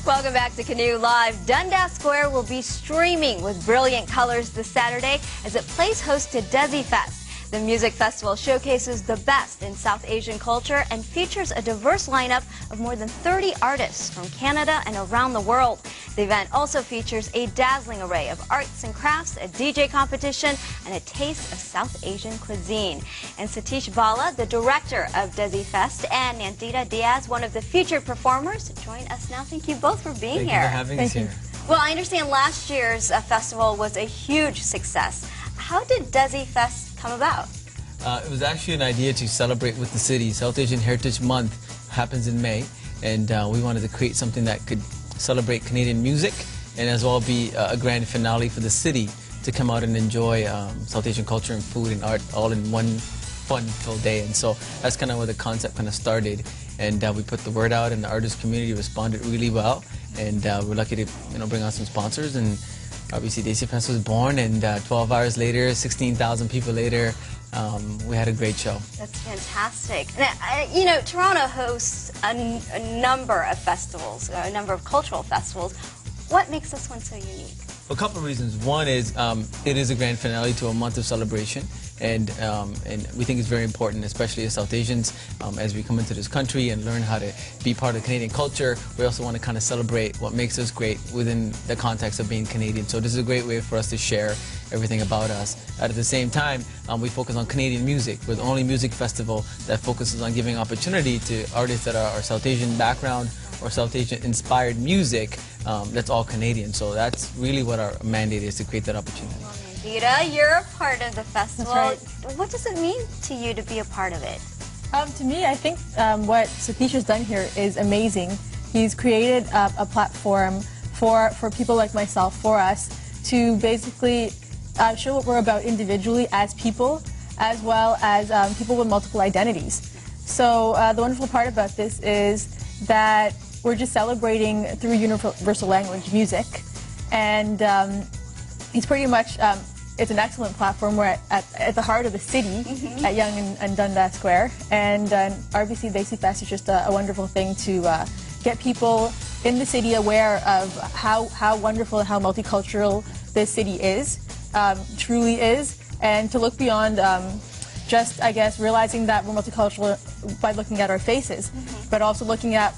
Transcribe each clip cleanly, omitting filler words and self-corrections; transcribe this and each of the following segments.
Welcome back to Canoe Live. Dundas Square will be streaming with brilliant colors this Saturday as it plays host to Desi Fest. The music festival showcases the best in South Asian culture and features a diverse lineup of more than 30 artists from Canada and around the world. The event also features a dazzling array of arts and crafts, a DJ competition, and a taste of South Asian cuisine. And Satish Bala, the director of Desi Fest, and Nandita Diaz, one of the featured performers, join us now. Thank you both for being here. Thank you for having us here. Well, I understand last year's festival was a huge success. How did Desi Fest come about? It was actually an idea to celebrate with the city. South Asian Heritage Month happens in May, and we wanted to create something that could celebrate Canadian music and as well be a grand finale for the city to come out and enjoy South Asian culture and food and art all in one fun-filled day. And so that's kind of where the concept kind of started. And we put the word out, and the artist community responded really well. And we're lucky to bring on some sponsors. And obviously, Desi Fest was born, and 12 hours later, 16,000 people later, we had a great show. That's fantastic. Now, Toronto hosts a number of festivals, a number of cultural festivals. What makes this one so unique? A couple of reasons. One is it is a grand finale to a month of celebration, and we think it's very important, especially as South Asians, as we come into this country and learn how to be part of Canadian culture. We also want to kind of celebrate what makes us great within the context of being Canadian. So this is a great way for us to share everything about us. At the same time, we focus on Canadian music. We're the only music festival that focuses on giving opportunity to artists that are South Asian background or South Asian inspired music that's all Canadian. So that's really what our mandate is, to create that opportunity. Well, Nandita, you're a part of the festival. That's right. What does it mean to you to be a part of it? To me, I think what Satish has done here is amazing. He's created a platform for people like myself, for us, to basically show what we're about individually as people, as well as people with multiple identities. So the wonderful part about this is that we're just celebrating through universal language, music, and it's pretty much, it's an excellent platform. We're at the heart of the city, at Yonge and Dundas Square, and RBC Desi Fest is just a wonderful thing to get people in the city aware of how wonderful and how multicultural this city is, truly is, and to look beyond just, I guess, realizing that we're multicultural by looking at our faces, but also looking at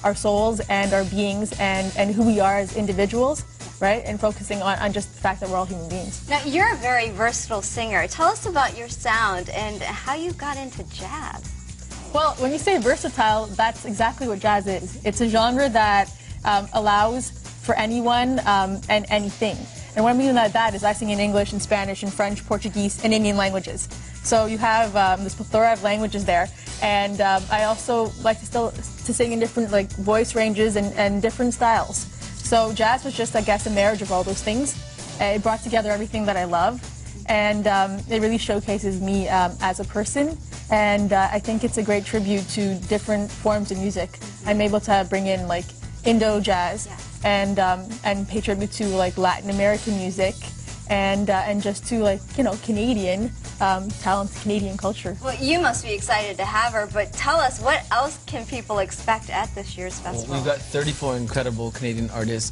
our souls and our beings and who we are as individuals, right? And focusing on just the fact that we're all human beings. Now, you're a very versatile singer. Tell us about your sound and how you got into jazz. Well, when you say versatile, that's exactly what jazz is. It's a genre that allows for anyone and anything. And what I mean by that is I sing in English and Spanish and French, Portuguese, and Indian languages. So you have this plethora of languages there. And I also like to sing in different voice ranges and different styles. So jazz was just, I guess, a marriage of all those things. It brought together everything that I love. And it really showcases me as a person. And I think it's a great tribute to different forms of music. I'm able to bring in Indo jazz and pay tribute to Latin American music and just to Canadian talented Canadian culture. Well, you must be excited to have her, but tell us, what else can people expect at this year's festival? Well, we've got 34 incredible Canadian artists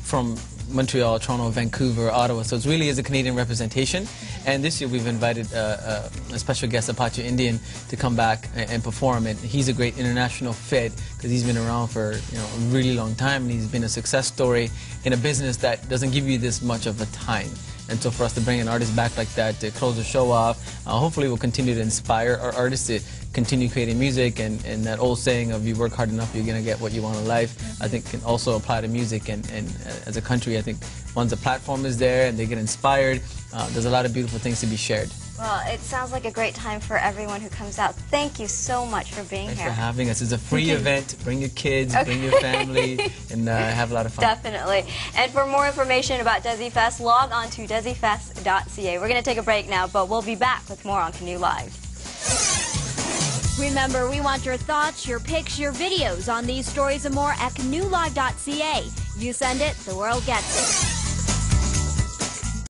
from Montreal, Toronto, Vancouver, Ottawa, so it really is a Canadian representation. And this year we've invited a special guest, Apache Indian, to come back and perform. And he's a great international fit because he's been around for a really long time, and he's been a success story in a business that doesn't give you this much of a time. And so for us to bring an artist back like that to close the show off, hopefully we'll continue to inspire our artists to continue creating music, and that old saying of you work hard enough, you're going to get what you want in life, I think can also apply to music. And as a country, I think once the platform is there and they get inspired, there's a lot of beautiful things to be shared. Well, it sounds like a great time for everyone who comes out. Thank you so much for being here. Thanks for having us. It's a free event. Bring your kids, bring your family, and have a lot of fun. Definitely. And for more information about Desi Fest, log on to desifest.ca. We're going to take a break now, but we'll be back with more on Canoe Live. Remember, we want your thoughts, your pics, your videos on these stories and more at canoelive.ca. You send it, the world gets it.